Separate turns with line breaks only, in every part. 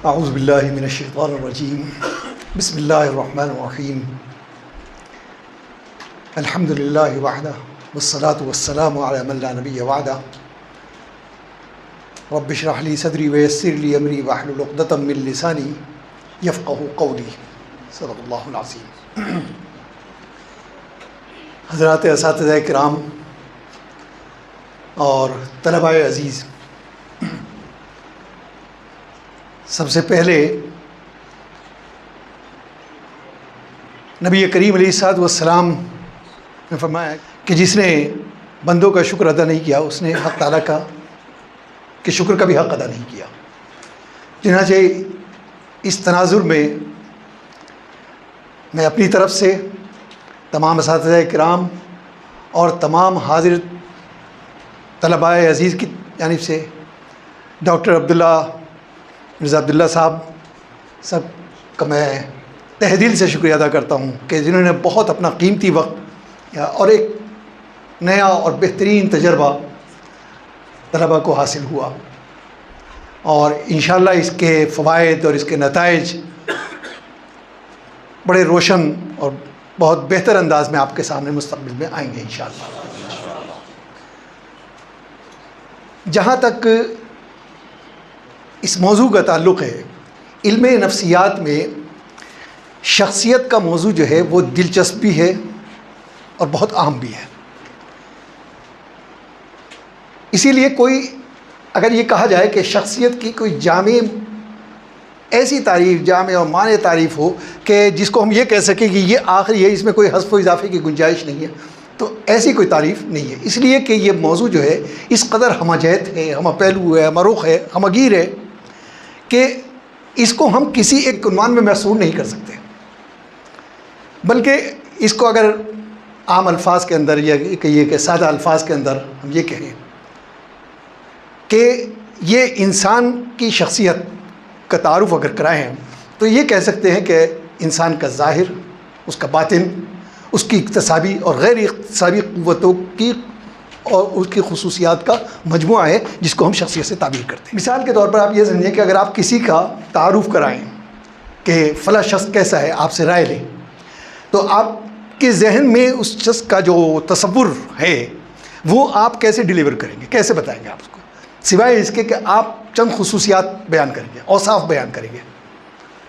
اعوذ باللہ من الشیطان الرجیم بسم اللہ الرحمن الرحیم الحمد للہ وحدہ والصلاة والسلام علی من لا نبی بعدہ رب اشرح لی صدری ویسر لی امری واحلل عقدۃ من لسانی یفقہوا قولی صدق اللہ العظیم۔ حضرات اساتذہ کرام اور طلباء عزیز، سب سے پہلے نبی کریم علیہ الصلوۃ والسلام نے فرمایا کہ جس نے بندوں کا شکر ادا نہیں کیا اس نے حق تعالیٰ کا کہ شکر کا بھی حق ادا نہیں کیا۔ چنانچہ اس تناظر میں میں اپنی طرف سے تمام اساتذہ کرام اور تمام حاضر طلباء عزیز کی جانب سے ڈاکٹر مرزا عبداللہ صاحب کا میں تہ دل سے شکریہ ادا کرتا ہوں کہ جنہوں نے بہت اپنا قیمتی وقت اور ایک نیا اور بہترین تجربہ طلباء کو حاصل ہوا، اور انشاءاللہ اس کے فوائد اور اس کے نتائج بڑے روشن اور بہت بہتر انداز میں آپ کے سامنے مستقبل میں آئیں گے انشاءاللہ۔ جہاں تک اس موضوع کا تعلق ہے، علم نفسیات میں شخصیت کا موضوع جو ہے وہ دلچسپ بھی ہے اور بہت اہم بھی ہے۔ اسی لیے اگر یہ کہا جائے کہ شخصیت کی کوئی جامع ایسی تعریف، جامع اور معنی تعریف ہو کہ جس کو ہم یہ کہہ سکیں کہ یہ آخری ہے، اس میں کوئی حذف و اضافے کی گنجائش نہیں ہے، تو ایسی کوئی تعریف نہیں ہے۔ اس لیے کہ یہ موضوع جو ہے اس قدر ہمہ جہت ہے، ہمہ پہلو ہے، ہمہ رخ ہے، ہمہ گیر ہے کہ اس کو ہم کسی ایک عنوان میں محصور نہیں کر سکتے، بلکہ اس کو اگر عام الفاظ کے اندر یا کہیے کہ سادہ الفاظ کے اندر ہم یہ کہیں کہ یہ انسان کی شخصیت کا تعارف اگر کرائیں تو یہ کہہ سکتے ہیں کہ انسان کا ظاہر، اس کا باطن، اس کی اکتسابی اور غیر اکتسابی قوتوں کی اور اس کی خصوصیات کا مجموعہ ہے جس کو ہم شخصیت سے تعبیر کرتے ہیں۔ مثال کے طور پر آپ یہ سمجھیں کہ اگر آپ کسی کا تعارف کرائیں کہ فلاں شخص کیسا ہے، آپ سے رائے لیں، تو آپ کے ذہن میں اس شخص کا جو تصور ہے وہ آپ کیسے ڈیلیور کریں گے، کیسے بتائیں گے آپ اس کو، سوائے اس کے کہ آپ چند خصوصیات بیان کریں گے، اوصاف بیان کریں گے۔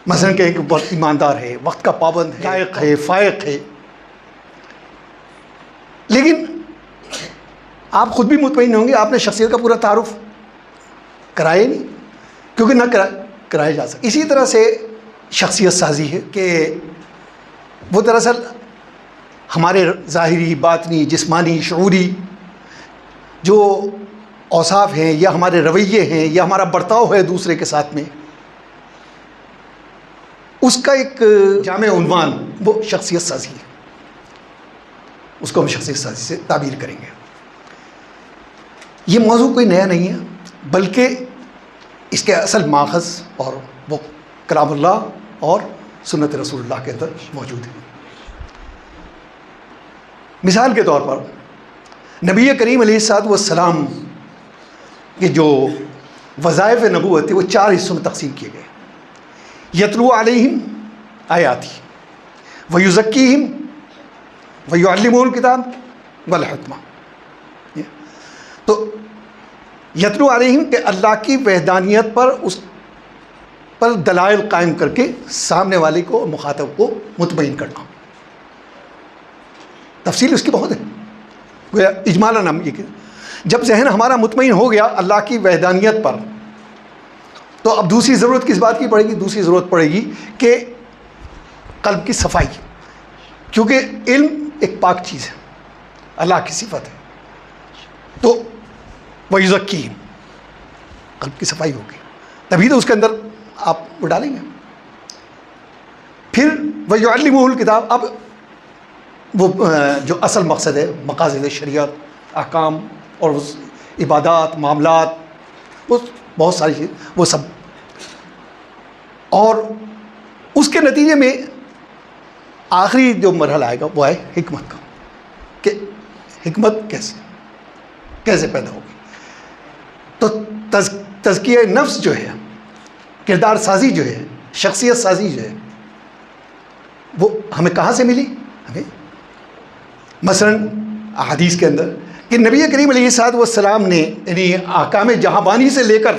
مثلا کہیں کہ بہت ایماندار ہے، وقت کا پابند ہے، لائق ہے، فائق ہے، لیکن آپ خود بھی مطمئن ہوں گے آپ نے شخصیت کا پورا تعارف کرایا نہیں، کیونکہ نہ کرایا جا سکتا۔ اسی طرح سے شخصیت سازی ہے کہ وہ دراصل ہمارے ظاہری، باطنی، جسمانی، شعوری جو اوصاف ہیں یا ہمارے رویے ہیں یا ہمارا برتاؤ ہے دوسرے کے ساتھ میں، اس کا ایک جامع عنوان وہ شخصیت سازی ہے، اس کو ہم شخصیت سازی سے تعبیر کریں گے۔ یہ موضوع کوئی نیا نہیں ہے، بلکہ اس کے اصل ماخذ اور وہ کلام اللہ اور سنت رسول اللہ کے اندر موجود ہے۔ مثال کے طور پر نبی کریم علیہ الصلوۃ والسلام کے جو وظائف نبوت تھے وہ 4 حصوں میں تقسیم کیے گئے۔ یتلو علیہم آیاتی ویزکیہم ویعلمہم الکتاب والحکمہ۔ تو یتلو علیہم کہ اللہ کی وحدانیت پر اس پر دلائل قائم کر کے سامنے والے کو، مخاطب کو مطمئن کرنا۔ تفصیل اس کی بہت ہے، گویا اجمالاً ہم یہ کہ جب ذہن ہمارا مطمئن ہو گیا اللہ کی وحدانیت پر، تو اب دوسری ضرورت کس بات کی پڑے گی؟ دوسری ضرورت پڑے گی کہ قلب کی صفائی، کیونکہ علم ایک پاک چیز ہے، اللہ کی صفت ہے، تو وَيُزَكِّيهِمْ قلب کی صفائی ہوگی، تبھی تو اس کے اندر آپ وہ ڈالیں گے۔ پھر وَيُعَلِّمُهُ الْكِتَابَ، اب وہ جو اصل مقصد ہے، مقاصد شریعت، احکام اور عبادات، معاملات، وہ بہت ساری چیز، وہ سب، اور اس کے نتیجے میں آخری جو مرحلہ آئے گا وہ ہے حکمت کا، کہ حکمت کیسے پیدا ہوگی۔ تو تزکیہ نفس جو ہے کردار سازی جو ہے، شخصیت سازی جو ہے، وہ ہمیں کہاں سے ملی؟ ہمیں مثلاً احادیث کے اندر کہ نبی کریم علیہ الصلوۃ والسلام نے یعنی احکام جہاں بانی سے لے کر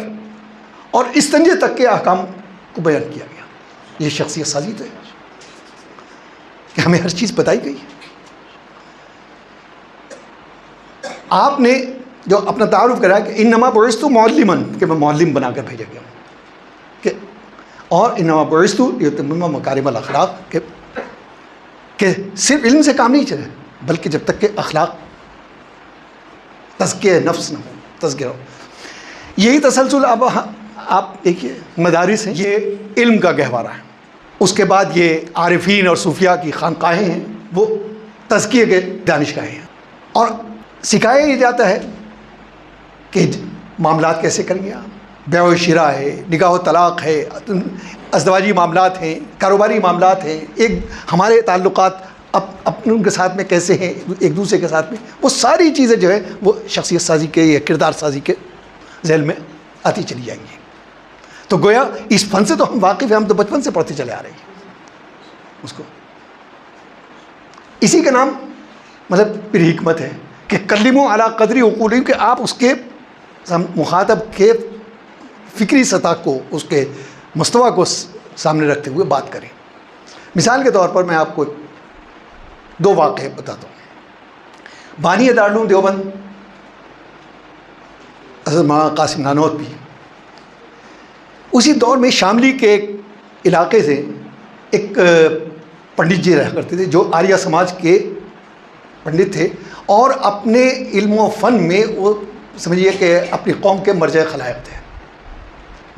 اور استنجے تک کے احکام کو بیان کیا گیا. یہ شخصیت سازی تو ہے کہ ہمیں ہر چیز بتائی گئی. آپ نے جو اپنا تعارف کرا کہ انما بعثت معلما، کہ میں معلم بنا کر بھیجا گیا کہ، اور انما بعثت لاتمم مکارم الاخلاق، کہ صرف علم سے کام نہیں چلے بلکہ جب تک کہ اخلاق تزکیہ نفس نہ ہو، تزکیہ ہو. یہی تسلسل اب آپ دیکھیے مدارس ہیں، یہ علم کا گہوارہ ہے. اس کے بعد یہ عارفین اور صوفیاء کی خانقاہیں ہیں، وہ تزکیے کے دانشگاہیں ہیں. اور سکھایا یہ جاتا ہے کہ معاملات کیسے کریں گے آپ. بیع و شراء ہے، نکاح و طلاق ہے، ازدواجی معاملات ہیں، کاروباری معاملات ہیں، ایک ہمارے تعلقات اپنے ان کے ساتھ میں کیسے ہیں، ایک دوسرے کے ساتھ میں، وہ ساری چیزیں جو ہے وہ شخصیت سازی کے یا کردار سازی کے ذیل میں آتی چلی جائیں گی. تو گویا اس فن سے تو ہم واقف ہیں، ہم تو بچپن سے پڑھتے چلے آ رہے ہیں اس کو. اسی کا نام مطلب پھر حکمت ہے کہ کلموا علی قدر عقولہم، کہ آپ اس کے مخاطب کے فکری سطح کو، اس کے مستویٰ کو سامنے رکھتے ہوئے بات کریں. مثال کے طور پر میں آپ کو 2 واقعے بتاتا ہوں. بانی دارالعلوم دیوبند حضرت مولانا قاسم نانوت بھی اسی دور میں شاملی کے ایک علاقے سے ایک پنڈت جی رہا کرتے تھے جو آریہ سماج کے پنڈت تھے، اور اپنے علم و فن میں وہ سمجھیے کہ اپنی قوم کے مرجع خلائق تھے،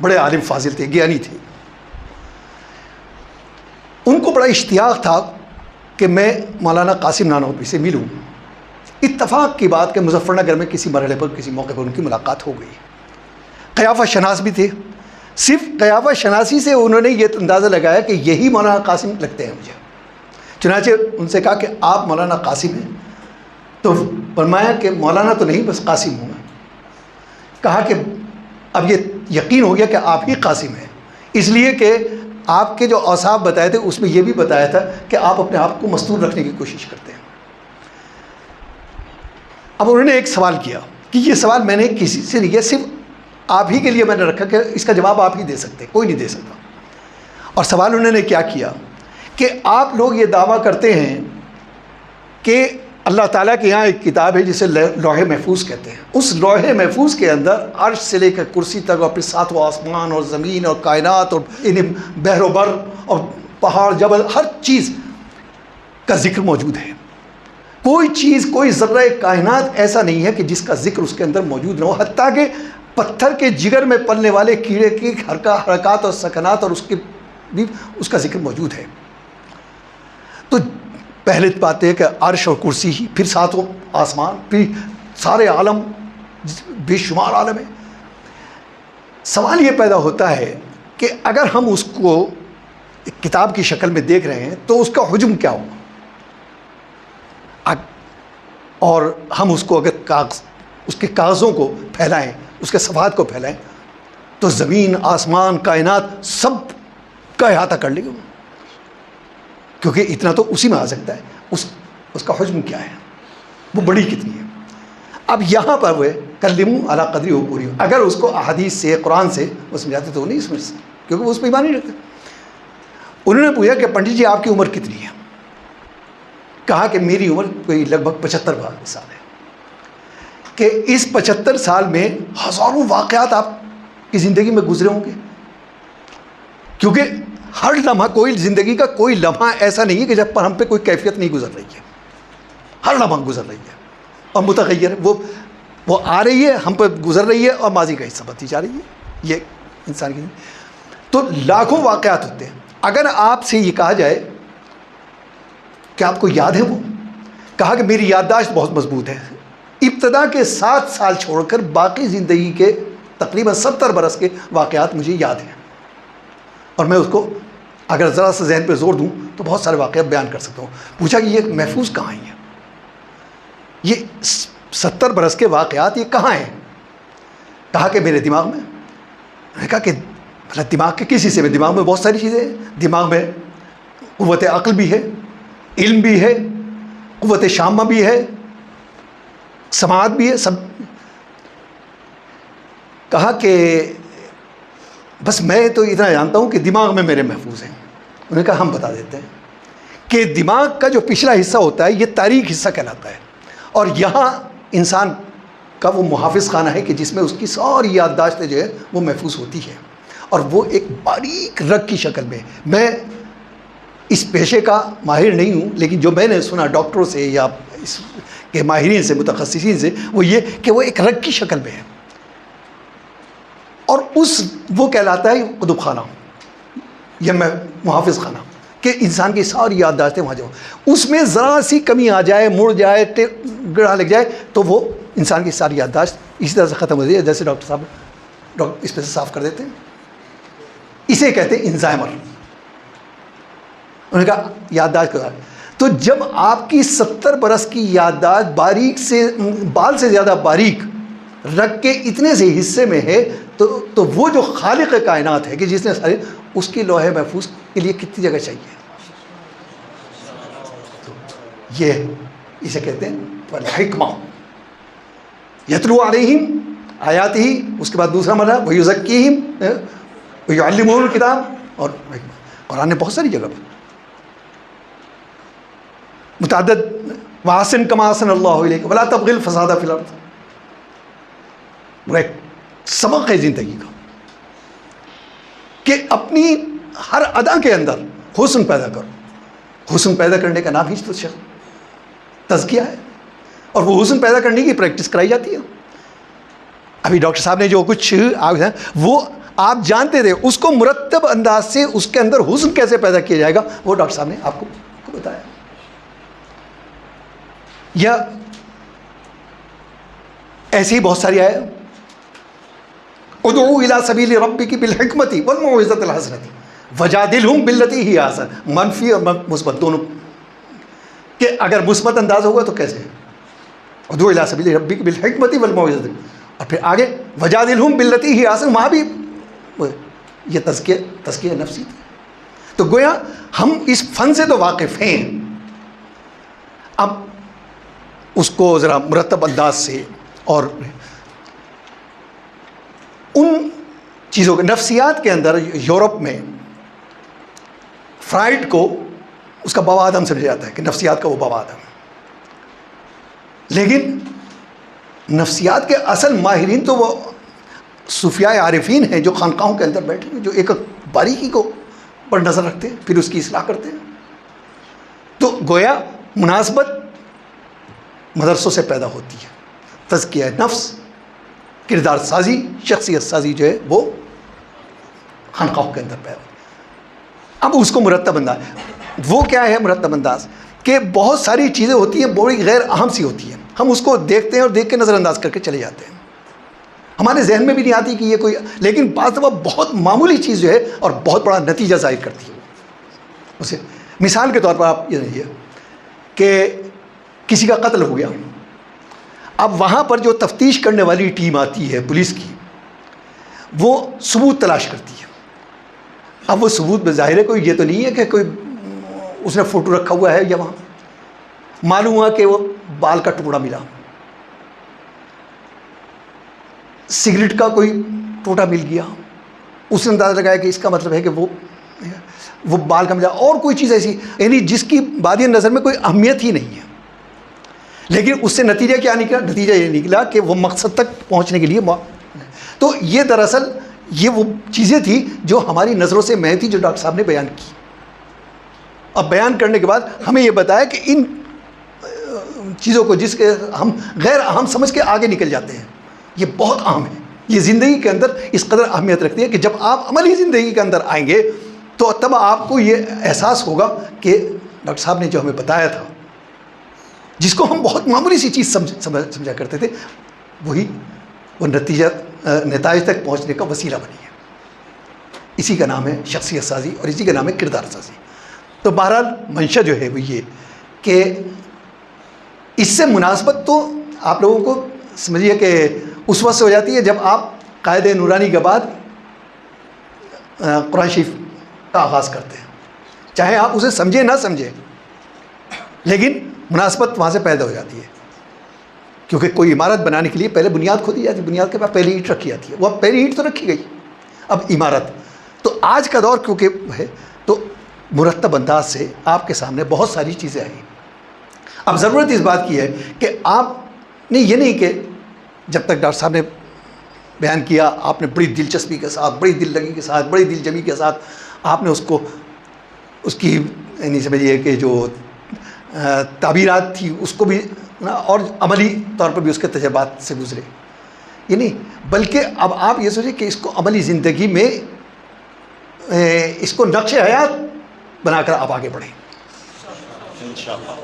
بڑے عالم فاضل تھے، گیانی تھے. ان کو بڑا اشتیاق تھا کہ میں مولانا قاسم نانوتوی سے ملوں. اتفاق کی بات کہ مظفر نگر میں کسی مرحلے پر کسی موقع پر ان کی ملاقات ہو گئی. قیافہ شناس بھی تھے. صرف قیافہ شناسی سے انہوں نے یہ اندازہ لگایا کہ یہی مولانا قاسم لگتے ہیں مجھے. چنانچہ ان سے کہا کہ آپ مولانا قاسم ہیں؟ تو فرمایا کہ مولانا تو نہیں، بس قاسم ہوں میں. کہا کہ اب یہ یقین ہو گیا کہ آپ ہی قاسم ہیں، اس لیے کہ آپ کے جو اوصاف بتائے تھے اس میں یہ بھی بتایا تھا کہ آپ اپنے آپ کو مستور رکھنے کی کوشش کرتے ہیں. اب انہوں نے ایک سوال کیا کہ یہ سوال میں نے کسی سے نہیں کیا، صرف آپ ہی کے لیے میں نے رکھا کہ اس کا جواب آپ ہی دے سکتے، کوئی نہیں دے سکتا. اور سوال انہوں نے کیا کیا کہ آپ لوگ یہ دعویٰ کرتے ہیں کہ اللہ تعالیٰ کے یہاں ایک کتاب ہے جسے لوح محفوظ کہتے ہیں. اس لوح محفوظ کے اندر عرش سے لے کر کرسی تک اور پھر 7واں آسمان اور زمین اور کائنات اور بحر و بر اور پہاڑ جبل، ہر چیز کا ذکر موجود ہے. کوئی چیز، کوئی ذرہ کائنات ایسا نہیں ہے کہ جس کا ذکر اس کے اندر موجود نہ ہو، حتیٰ کہ پتھر کے جگر میں پلنے والے کیڑے کی حرکات اور سکنات اور اس کے بھی اس کا ذکر موجود ہے. تو پہلے بات ہے کہ عرش اور کرسی ہی، پھر 7واں آسمان، پھر سارے عالم، بے شمار عالم ہے. سوال یہ پیدا ہوتا ہے کہ اگر ہم اس کو ایک کتاب کی شکل میں دیکھ رہے ہیں تو اس کا حجم کیا ہوگا، اور ہم اس کو اگر اس کے کاغذوں کو پھیلائیں، اس کے صفحات کو پھیلائیں، تو زمین، آسمان، کائنات سب کا احاطہ کر لے گا، کیونکہ اتنا تو اسی میں آ سکتا ہے. اس کا حجم کیا ہے، وہ بڑی کتنی ہے. اب یہاں پر وہ کلموا علی قدر عقولہم، اگر اس کو احادیث سے، قرآن سے وہ سمجھاتے تو وہ نہیں سمجھ سکتے، کیونکہ وہ اس پہ ایمان نہیں رکھتے. انہوں نے پوچھا کہ پنڈت جی آپ کی عمر کتنی ہے؟ کہا کہ میری عمر کوئی لگ بھگ 75 سال ہے. کہ اس 75 سال میں ہزاروں واقعات آپ کی زندگی میں گزرے ہوں گے، کیونکہ ہر لمحہ، کوئی زندگی کا کوئی لمحہ ایسا نہیں ہے کہ جب پر ہم پہ کوئی کیفیت نہیں گزر رہی ہے. ہر لمحہ گزر رہی ہے اور متغیر ہے، وہ آ رہی ہے، ہم پہ گزر رہی ہے اور ماضی کا حصہ بنتی جا رہی ہے. یہ انسان کی تو لاکھوں واقعات ہوتے ہیں. اگر آپ سے یہ کہا جائے کہ آپ کو یاد ہے وہ، کہا کہ میری یادداشت بہت مضبوط ہے، ابتدا کے 7 سال چھوڑ کر باقی زندگی کے تقریباً 70 برس کے واقعات مجھے یاد ہیں، اور میں اس کو اگر ذرا سا ذہن پہ زور دوں تو بہت سارے واقعات بیان کر سکتا ہوں. پوچھا کہ یہ محفوظ کہاں ہیں، یہ 70 برس کے واقعات یہ کہاں ہیں؟ کہا کہ میرے دماغ میں. میں نے کہا کہ دماغ کے کس حصے میں؟ دماغ میں بہت ساری چیزیں ہیں. دماغ میں قوت عقل بھی ہے، علم بھی ہے، قوت شامہ بھی ہے، سماعت بھی ہے. سب کہا کہ بس میں تو اتنا جانتا ہوں کہ دماغ میں میرے محفوظ ہیں. انہوں نے کہا ہم بتا دیتے ہیں کہ دماغ کا جو پچھلا حصہ ہوتا ہے یہ تاریک حصہ کہلاتا ہے، اور یہاں انسان کا وہ محافظ خانہ ہے کہ جس میں اس کی ساری یادداشتیں جو ہے وہ محفوظ ہوتی ہے، اور وہ ایک باریک رگ کی شکل میں. میں اس پیشے کا ماہر نہیں ہوں، لیکن جو میں نے سنا ڈاکٹروں سے یا اس کے ماہرین سے، متخصصین سے، وہ یہ کہ وہ ایک رگ کی شکل میں ہے، اور وہ کہلاتا ہے قطب خانہ یا محافظ خانہ، کہ انسان کی ساری یادداشتیں وہاں جو اس میں ذرا سی کمی آ جائے، مڑ جائے، گڑھا لگ جائے، تو وہ انسان کی ساری یادداشت اسی طرح سے ختم ہو جائے، جیسے ڈاکٹر صاحب اس پہ سے صاف کر دیتے ہیں. اسے کہتے ہیں انزائمر. انہوں نے کہا یادداشت کا. تو جب آپ کی 70 برس کی یادداشت باریک سے بال سے زیادہ باریک رگ کے اتنے سے حصے میں ہے، تو وہ جو خالق کائنات ہے کہ جس نے سارے، اس کی لوح محفوظ کے لیے کتنی جگہ چاہیے؟ یہ اسے کہتے ہیں الحکمہ. یتلو علیہم آیات ہی، اس کے بعد دوسرا مرحلہ ویزکیہم ویعلمہم الکتاب، اور قرآن نے بہت ساری جگہ پر متعدد وَأَحْسِن كَمَا أَحْسَنَ اللَّهُ إِلَيْكَ وَلَا تَبْغِ الْفَسَادَ فِي الْأَرْضِ. وہ ایک سبق ہے زندگی کا کہ اپنی ہر ادا کے اندر حسن پیدا کرو. حسن پیدا کرنے کا نام ہی تو تزکیہ ہے، اور وہ حسن پیدا کرنے کی پریکٹس کرائی جاتی ہے. ابھی ڈاکٹر صاحب نے جو کچھ وہ آپ جانتے تھے، اس کو مرتب انداز سے اس کے اندر حسن کیسے پیدا کیا جائے گا وہ ڈاکٹر صاحب نے آپ کو بتایا. یا ایسی ہی بہت ساری آئے، ادعو الی سبیل ربک بالحکمت والموعظۃ الحسنۃ وجادلہم باللتی ہی احسن. منفی اور مثبت دونوں، کہ اگر مثبت انداز ہوگا تو کیسے؟ ادعو الی سبیل ربک بالحکمت والموعظۃ، اور پھر آگے وجادلہم باللتی ہی احسن، وہاں بھی یہ تزکیہ نفسی تھی. تو گویا ہم اس فن سے تو واقف ہیں، اب اس کو ذرا مرتب انداز سے اور ان چیزوں کے نفسیات کے اندر یورپ میں فرائڈ کو اس کا بابا آدم سمجھا جاتا ہے کہ نفسیات کا وہ بابا آدم ہے. لیکن نفسیات کے اصل ماہرین تو وہ صوفیاء عارفین ہیں جو خانقاہوں کے اندر بیٹھے ہیں، جو ایک باریکی کو پر نظر رکھتے ہیں، پھر اس کی اصلاح کرتے ہیں. تو گویا مناسبت مدرسوں سے پیدا ہوتی ہے. تزکیہ نفس، کردار سازی، شخصیت سازی جو ہے وہ خانقاہوں کے اندر پیدا ہوتی ہے. اب اس کو مرتب انداز، وہ کیا ہے مرتب انداز؟ کہ بہت ساری چیزیں ہوتی ہیں بڑی غیر اہم سی ہوتی ہیں، ہم اس کو دیکھتے ہیں اور دیکھ کے نظر انداز کر کے چلے جاتے ہیں، ہمارے ذہن میں بھی نہیں آتی کہ یہ کوئی، لیکن بعض دفعہ بہت معمولی چیز جو ہے اور بہت بڑا نتیجہ ظاہر کرتی ہے اسے. مثال کے طور پر آپ یہ نہیں ہے کہ کسی کا قتل ہو گیا، اب وہاں پر جو تفتیش کرنے والی ٹیم آتی ہے پولیس کی، وہ ثبوت تلاش کرتی ہے. اب وہ ثبوت بظاہر ہے کوئی یہ تو نہیں ہے کہ کوئی اس نے فوٹو رکھا ہوا ہے، یا وہاں معلوم ہوا کہ وہ بال کا ٹکڑا ملا، سگریٹ کا کوئی ٹوٹا مل گیا، اس نے اندازہ لگایا کہ اس کا مطلب ہے کہ وہ بال کا ملا، اور کوئی چیز ایسی یعنی جس کی بادی نظر میں کوئی اہمیت ہی نہیں ہے، لیکن اس سے نتیجہ کیا نکلا؟ نتیجہ یہ نکلا کہ وہ مقصد تک پہنچنے کے لیے تو یہ دراصل یہ وہ چیزیں تھیں جو ہماری نظروں سے میں تھی، جو ڈاکٹر صاحب نے بیان کی. اب بیان کرنے کے بعد ہمیں یہ بتایا کہ ان چیزوں کو جس کے ہم غیر اہم سمجھ کے آگے نکل جاتے ہیں، یہ بہت اہم ہے، یہ زندگی کے اندر اس قدر اہمیت رکھتی ہے کہ جب آپ عملی زندگی کے اندر آئیں گے تو تب آپ کو یہ احساس ہوگا کہ ڈاکٹر صاحب نے جو ہمیں بتایا تھا، جس کو ہم بہت معمولی سی چیز سمجھا کرتے تھے، وہی وہ نتائج تک پہنچنے کا وسیلہ بنی ہے. اسی کا نام ہے شخصیت سازی، اور اسی کا نام ہے کردار سازی. تو بہرحال منشا جو ہے وہ یہ کہ اس سے مناسبت تو آپ لوگوں کو سمجھیے کہ اس وقت سے ہو جاتی ہے جب آپ قائد نورانی کے بعد قرآن شریف کا آغاز کرتے ہیں، چاہے آپ اسے سمجھیں نہ سمجھیں، لیکن مناسبت وہاں سے پیدا ہو جاتی ہے، کیونکہ کوئی عمارت بنانے کے لیے پہلے بنیاد کھودی جاتی ہے، بنیاد کے بعد پہلی اینٹ رکھی جاتی ہے، وہ اب پہلی اینٹ تو رکھی گئی، اب عمارت. تو آج کا دور کیونکہ ہے تو مرتب انداز سے آپ کے سامنے بہت ساری چیزیں آئیں. اب ضرورت اس بات کی ہے کہ آپ نے یہ نہیں کہ جب تک ڈاکٹر صاحب نے بیان کیا آپ نے بڑی دلچسپی کے ساتھ، بڑی دل لگی کے ساتھ، بڑی دل جمی کے ساتھ آپ نے اس کی یعنی سمجھیے کہ جو تعبیرات تھی اس کو بھی اور عملی طور پر بھی اس کے تجربات سے گزرے، یہ نہیں بلکہ اب آپ یہ سوچیں کہ اس کو عملی زندگی میں اس کو نقش حیات بنا کر آپ آگے بڑھیں انشاءاللہ.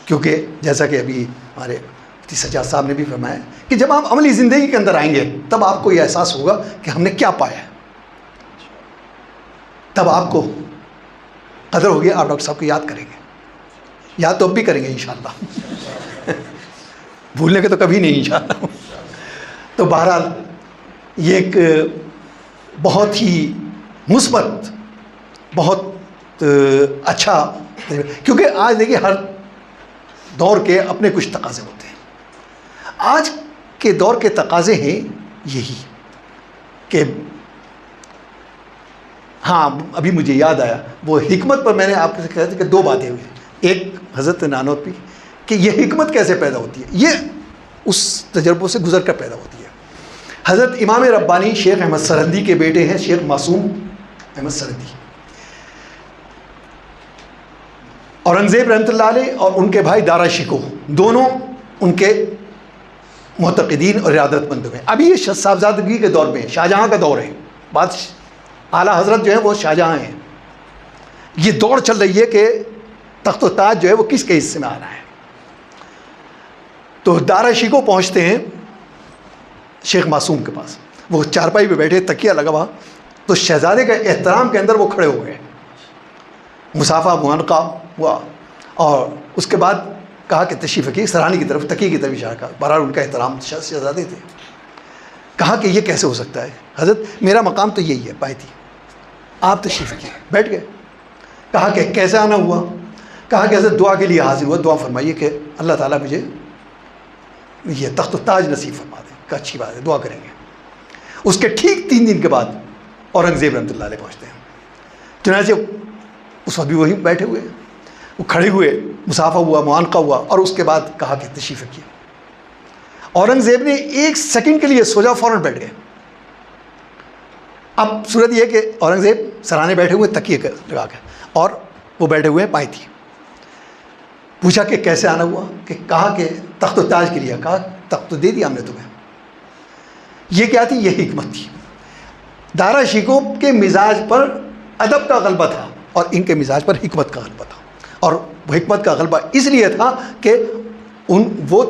کیونکہ جیسا کہ ابھی ہمارے مفتی سجاد صاحب نے بھی فرمایا کہ جب آپ عملی زندگی کے اندر آئیں گے تب آپ کو یہ احساس ہوگا کہ ہم نے کیا پایا ہے، تب آپ کو قدر ہوگی، آپ ڈاکٹر صاحب کو یاد کریں گے، یاد تو اب بھی کریں گے انشاءاللہ بھولنے کے تو کبھی نہیں انشاءاللہ. تو بہرحال یہ ایک بہت ہی مثبت، بہت اچھا، کیونکہ آج دیکھیے ہر دور کے اپنے کچھ تقاضے ہوتے ہیں. آج کے دور کے تقاضے ہیں یہی کہ ہاں ابھی مجھے یاد آیا وہ حکمت پر میں نے آپ سے کہا تھا کہ دو باتیں ہوئی. ایک حضرت نانوتوی کہ یہ حکمت کیسے پیدا ہوتی ہے، یہ اس تجربوں سے گزر کر پیدا ہوتی ہے. حضرت امام ربانی شیخ احمد سرہندی کے بیٹے ہیں، شیخ معصوم احمد سرہندی. اورنگزیب رحمۃ اللہ علیہ اور ان کے بھائی دارا شکوہ دونوں ان کے معتقدین اور ارادت مند ہیں. ابھی یہ صاحبزادگی کے دور میں ہے، شاہجہاں کا دور ہے، بات اعلیٰ حضرت جو ہے وہ شاہجہاں ہیں. یہ دوڑ چل رہی ہے کہ تخت و تاج جو ہے وہ کس کے حصے میں آ رہا ہے. تو دارا شکوہ پہنچتے ہیں شیخ معصوم کے پاس، وہ چارپائی پہ بیٹھے، تکیہ لگا ہوا، تو شہزادے کے احترام کے اندر وہ کھڑے ہو گئے، مصافحہ معانقہ ہوا، اور اس کے بعد کہا کہ تشریف رکھیے، سرہانے کی طرف، تکیے کی طرف اشارہ کیا. بہرحال ان کا احترام، شہزادے تھے. کہا کہ یہ کیسے ہو سکتا ہے حضرت، میرا مقام تو یہی ہے بایتی، آپ تشریف رکھیے. بیٹھ گئے. کہا کہ کیسے آنا ہوا؟ کہا کہ حضرت دعا کے لیے حاضر ہوا، دعا فرمائیے کہ اللہ تعالیٰ مجھے یہ تخت و تاج نصیب فرما دے. کہ اچھی بات ہے، دعا کریں گے. اس کے ٹھیک 3 دن کے بعد اورنگزیب رحمۃ اللہ علیہ پہنچتے ہیں. چنانچہ اس وقت بھی وہیں بیٹھے ہوئے، وہ کھڑے ہوئے، مصافحہ ہوا، معانقہ ہوا، اور اس کے بعد کہا کہ تشریف رکھیے. اورنگزیب نے 1 سیکنڈ کے لیے سوچا، فوراً بیٹھ گئے. اب صورت یہ ہے کہ اورنگزیب سرانے بیٹھے ہوئے تکیے لگا کے، اور وہ بیٹھے ہوئے ہیں پایتی. پوچھا کہ کیسے آنا ہوا؟ کہ کہا کہ تخت و تاج کے لیے. کہا تخت تو دے دیا ہم نے تمہیں. یہ کیا تھی؟ یہ حکمت تھی. دارا شکوہ کے مزاج پر ادب کا غلبہ تھا اور ان کے مزاج پر حکمت کا غلبہ تھا. اور وہ حکمت کا غلبہ اس لیے تھا کہ وہ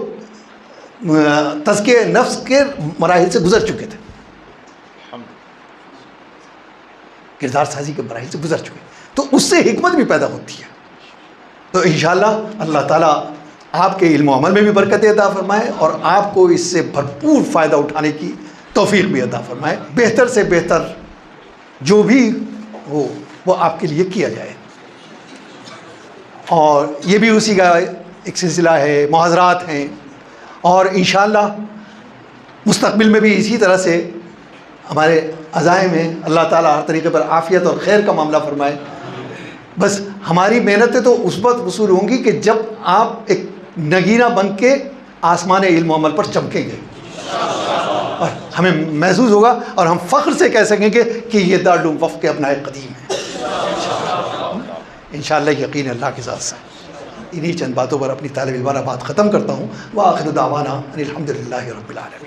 تزکیہ نفس کے مراحل سے گزر چکے تھے، کردار سازی کے مراحل سے گزر چکے، تو اس سے حکمت بھی پیدا ہوتی ہے. تو انشاءاللہ اللہ تعالیٰ آپ کے علم و عمل میں بھی برکت عطا فرمائے اور آپ کو اس سے بھرپور فائدہ اٹھانے کی توفیق بھی عطا فرمائے. بہتر سے بہتر جو بھی ہو وہ آپ کے لیے کیا جائے. اور یہ بھی اسی کا ایک سلسلہ ہے، محاضرات ہیں، اور انشاءاللہ مستقبل میں بھی اسی طرح سے ہمارے عزائم ہیں. اللہ تعالیٰ ہر طریقے پر عافیت اور خیر کا معاملہ فرمائے. بس ہماری محنتیں تو اس وقت وصول ہوں گی کہ جب آپ ایک نگینہ بن کے آسمان علم و عمل پر چمکیں گے اور ہمیں محسوس ہوگا اور ہم فخر سے کہہ سکیں گے کہ یہ دارالعلوم وقف کے ابنائے قدیم ہیں. انشاءاللہ یقین اللہ کی ذات سے. انہی چند باتوں پر اپنی طالب علمانہ بات ختم کرتا ہوں. وآخر دعوانا ان الحمد للہ رب العالمین.